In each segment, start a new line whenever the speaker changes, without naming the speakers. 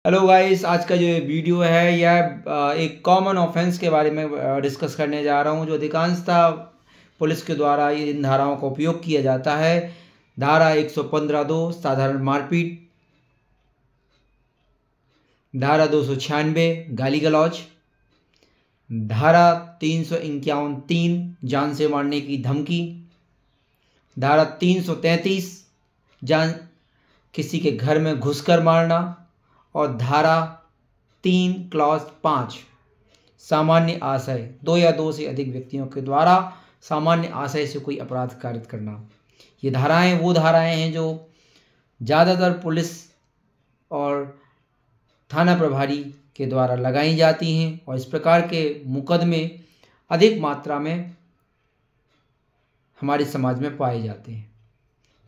Hello guys, आज का जो ये वीडियो है यह एक कॉमन ऑफेंस के बारे में डिस्कस करने जा रहा हूं जो अधिकांशतः पुलिस के द्वारा इन धाराओं का उपयोग किया जाता है। धारा 115(2) साधारण मारपीट, धारा 296 गाली गलौज, धारा 351(3) जान से मारने की धमकी, धारा 333 जान किसी के घर में घुसकर मारना और धारा 3 क्लॉज 5 सामान्य आशय, 2 या 2 से अधिक व्यक्तियों के द्वारा सामान्य आशय से कोई अपराध कारित करना। ये धाराएं वो धाराएं हैं जो ज़्यादातर पुलिस और थाना प्रभारी के द्वारा लगाई जाती हैं और इस प्रकार के मुकदमे अधिक मात्रा में हमारे समाज में पाए जाते हैं।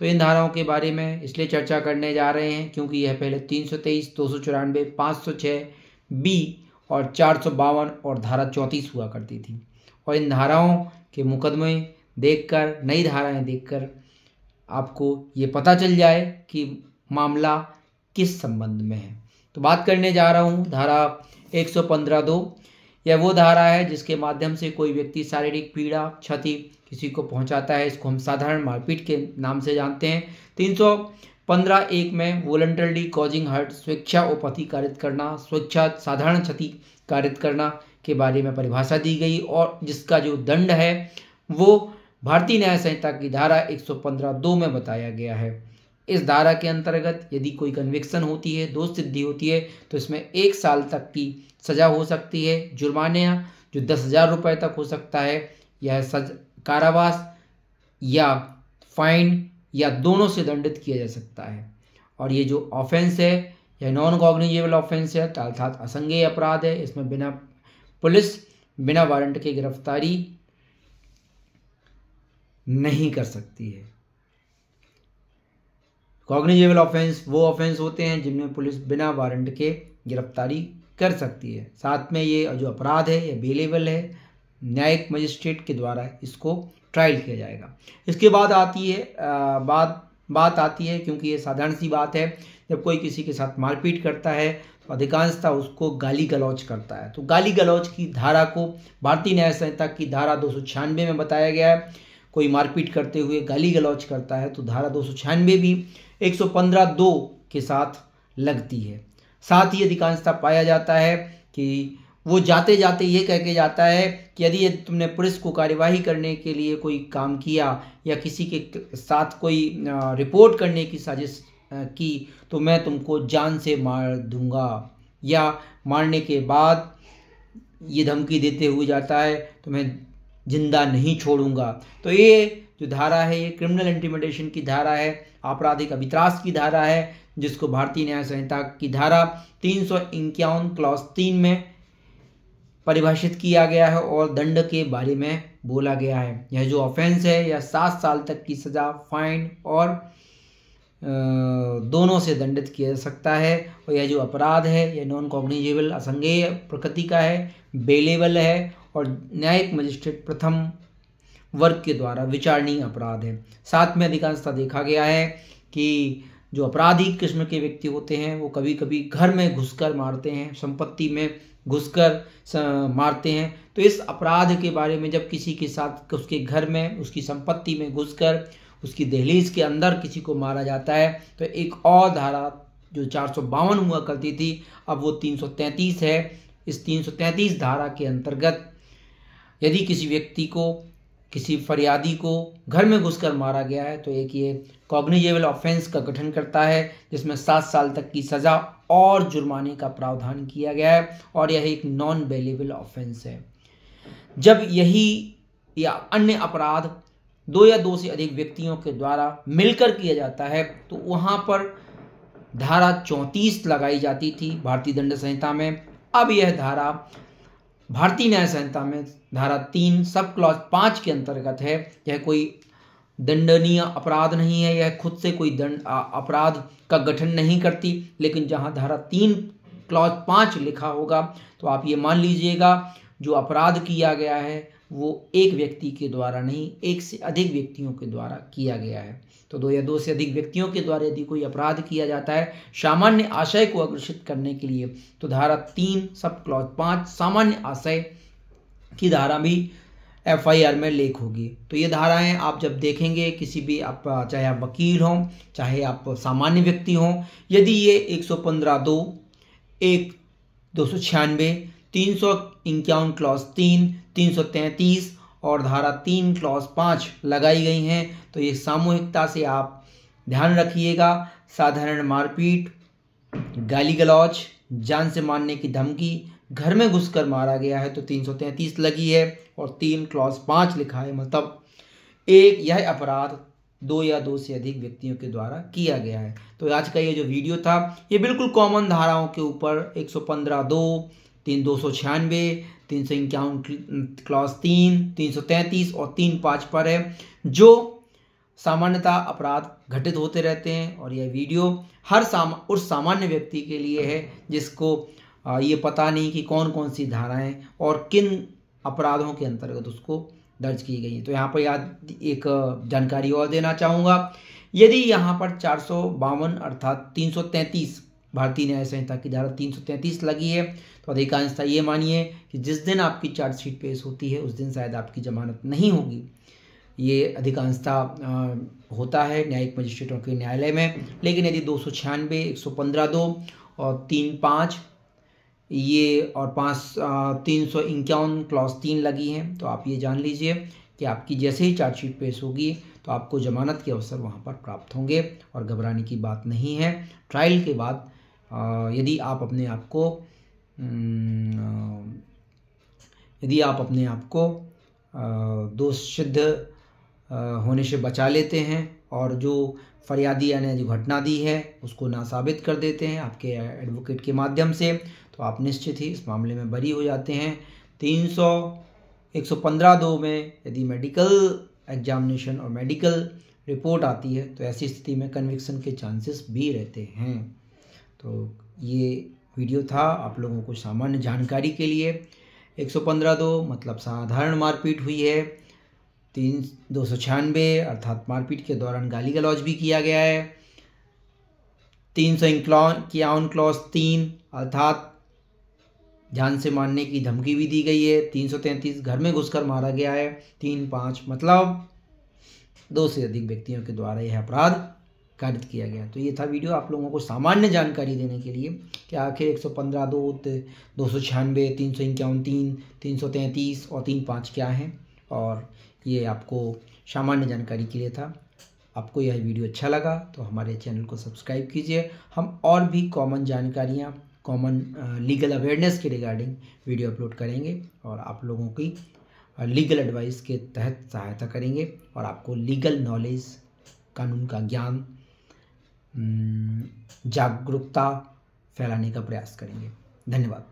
तो इन धाराओं के बारे में इसलिए चर्चा करने जा रहे हैं क्योंकि यह पहले 323, 294, 506 बी और 452 और धारा 34 हुआ करती थी। और इन धाराओं के मुकदमे देखकर, नई धाराएं देखकर आपको ये पता चल जाए कि मामला किस संबंध में है। तो बात करने जा रहा हूँ धारा 115(2). यह वो धारा है जिसके माध्यम से कोई व्यक्ति शारीरिक पीड़ा, क्षति किसी को पहुंचाता है। इसको हम साधारण मारपीट के नाम से जानते हैं। 315(1) में वॉलंटरली कॉजिंग हर्ट, स्वेच्छा उपहति कारित करना, स्वेच्छा साधारण क्षति कारित करना के बारे में परिभाषा दी गई और जिसका जो दंड है वो भारतीय न्याय संहिता की धारा 115(2) में बताया गया है। इस धारा के अंतर्गत यदि कोई कन्विक्शन होती है, दोष सिद्धि होती है, तो इसमें 1 साल तक की सजा हो सकती है, जुर्माने जो 10,000 रुपये तक हो सकता है, यह कारावास या फाइन या दोनों से दंडित किया जा सकता है। और ये जो ऑफेंस है यह नॉन कॉग्निजेबल ऑफेंस है अर्थात असंज्ञेय अपराध है। इसमें पुलिस बिना वारंट के गिरफ्तारी नहीं कर सकती है। कॉग्निजेबल ऑफेंस वो ऑफेंस होते हैं जिनमें पुलिस बिना वारंट के गिरफ्तारी कर सकती है। साथ में ये जो अपराध है यह बेलेबल है, न्यायिक मजिस्ट्रेट के द्वारा इसको ट्रायल किया जाएगा। इसके बाद आती है बात आती है क्योंकि ये साधारण सी बात है, जब कोई किसी के साथ मारपीट करता है तो अधिकांशतः उसको गाली गलौज करता है। तो गाली गलौज की धारा को भारतीय न्याय संहिता की धारा 296 में बताया गया है। कोई मारपीट करते हुए गाली गलौज करता है तो धारा 296 भी 115(2) के साथ लगती है। साथ ही अधिकांशतः पाया जाता है कि वो जाते जाते ये कह के जाता है कि यदि तुमने पुलिस को कार्यवाही करने के लिए कोई काम किया या किसी के साथ कोई रिपोर्ट करने की साजिश की तो मैं तुमको जान से मार दूंगा, या मारने के बाद ये धमकी देते हुए जाता है तो मैं जिंदा नहीं छोड़ूंगा। तो ये जो धारा है ये क्रिमिनल इंटिमिडेशन की धारा है, आपराधिक अभित्रास की धारा है, जिसको भारतीय न्याय संहिता की धारा 351 क्लॉज 3 में परिभाषित किया गया है और दंड के बारे में बोला गया है। यह जो ऑफेंस है यह 7 साल तक की सजा, फाइन और दोनों से दंडित किया जा सकता है। और यह जो अपराध है यह नॉन कॉग्निजेबल असंज्ञेय प्रकृति का है, बेलेबल है और न्यायिक मजिस्ट्रेट प्रथम वर्ग के द्वारा विचारणीय अपराध है। साथ में अधिकांशतः देखा गया है कि जो अपराधी किस्म के व्यक्ति होते हैं वो कभी कभी घर में घुसकर मारते हैं, संपत्ति में घुसकर मारते हैं। तो इस अपराध के बारे में जब किसी के साथ उसके घर में, उसकी संपत्ति में घुसकर उसकी दहलीज के अंदर किसी को मारा जाता है तो एक और धारा जो 452 हुआ करती थी अब वो 333 है। इस 333 धारा के अंतर्गत यदि किसी व्यक्ति को, किसी फरियादी को घर में घुसकर मारा गया है तो एक ये कॉग्निजेबल ऑफेंस का गठन करता है जिसमें 7 साल तक की सजा और जुर्माने का प्रावधान किया गया है और यह एक नॉन बेलेबल ऑफेंस है। जब यही या अन्य अपराध 2 या 2 से अधिक व्यक्तियों के द्वारा मिलकर किया जाता है तो वहां पर धारा 34 लगाई जाती थी भारतीय दंड संहिता में। अब यह धारा भारतीय न्याय संहिता में धारा 3 सब क्लॉज 5 के अंतर्गत है। यह कोई दंडनीय अपराध नहीं है, यह खुद से कोई अपराध का गठन नहीं करती, लेकिन जहां धारा 3 क्लॉज 5 लिखा होगा तो आप ये मान लीजिएगा जो अपराध किया गया है वो एक व्यक्ति के द्वारा नहीं, एक से अधिक व्यक्तियों के द्वारा किया गया है। तो दो या दो से अधिक व्यक्तियों के द्वारा यदि कोई अपराध किया जाता है सामान्य आशय को अग्रसित करने के लिए, तो धारा 3 सब क्लॉज 5 सामान्य आशय की धारा भी FIR में लेख होगी। तो ये धाराएं आप जब देखेंगे किसी भी, आप चाहे आप वकील हों, चाहे आप सामान्य व्यक्ति हों, यदि ये 115(2), 296, 351 क्लॉज 3, 333 और धारा 3 क्लॉज 5 लगाई गई हैं, तो ये सामूहिकता से आप ध्यान रखिएगा। साधारण मारपीट, गाली गलौज, जान से मारने की धमकी, घर में घुसकर मारा गया है तो 333 लगी है और 3 क्लॉज 5 लिखा है, मतलब यह अपराध 2 या 2 से अधिक व्यक्तियों के द्वारा किया गया है। तो आज का ये जो वीडियो था ये बिल्कुल कॉमन धाराओं के ऊपर 115(2), 296, 351 क्लॉज 3, 333 और 3(5) पर है, जो सामान्यतः अपराध घटित होते रहते हैं। और यह वीडियो उस सामान्य व्यक्ति के लिए है जिसको ये पता नहीं कि कौन कौन सी धाराएं और किन अपराधों के अंतर्गत उसको दर्ज की गई है। तो यहाँ पर याद एक जानकारी और देना चाहूँगा, यदि यहाँ पर 452 अर्थात 333 भारतीय न्याय संहिता की धारा 333 लगी है, तो अधिकांशतः ये मानिए कि जिस दिन आपकी चार्जशीट पेश होती है उस दिन शायद आपकी जमानत नहीं होगी। ये अधिकांशतः होता है न्यायिक मजिस्ट्रेटों के न्यायालय में। लेकिन यदि 296, 115(2) और 3(5) ये और 351 क्लॉज 3 लगी हैं, तो आप ये जान लीजिए कि आपकी जैसे ही चार्जशीट पेश होगी तो आपको जमानत के अवसर वहाँ पर प्राप्त होंगे और घबराने की बात नहीं है। ट्रायल के बाद यदि आप अपने आप को दोष सिद्ध होने से बचा लेते हैं और जो फरियादी ने जो घटना दी है उसको ना साबित कर देते हैं आपके एडवोकेट के माध्यम से, तो आप निश्चित ही इस मामले में बरी हो जाते हैं। 115(2) में यदि मेडिकल एग्जामिनेशन और मेडिकल रिपोर्ट आती है तो ऐसी स्थिति में कन्विक्शन के चांसेस भी रहते हैं। तो ये वीडियो था आप लोगों को सामान्य जानकारी के लिए। 115(2) मतलब साधारण मारपीट हुई है, 296 अर्थात मारपीट के दौरान गाली गलौज भी किया गया है, 351 क्लॉज 3 अर्थात जान से मारने की धमकी भी दी गई है, 333 घर में घुसकर मारा गया है, 3(5) मतलब 2 से अधिक व्यक्तियों के द्वारा यह अपराध कारित किया गया। तो ये था वीडियो आप लोगों को सामान्य जानकारी देने के लिए कि आखिर 115(2), 296, 351, 3, 333 और 3(5) क्या हैं, और ये आपको सामान्य जानकारी के लिए था। आपको यह वीडियो अच्छा लगा तो हमारे चैनल को सब्सक्राइब कीजिए। हम और भी कॉमन जानकारियाँ, कॉमन लीगल अवेयरनेस के रिगार्डिंग वीडियो अपलोड करेंगे और आप लोगों की लीगल एडवाइस के तहत सहायता करेंगे और आपको लीगल नॉलेज, कानून का ज्ञान, जागरूकता फैलाने का प्रयास करेंगे। धन्यवाद।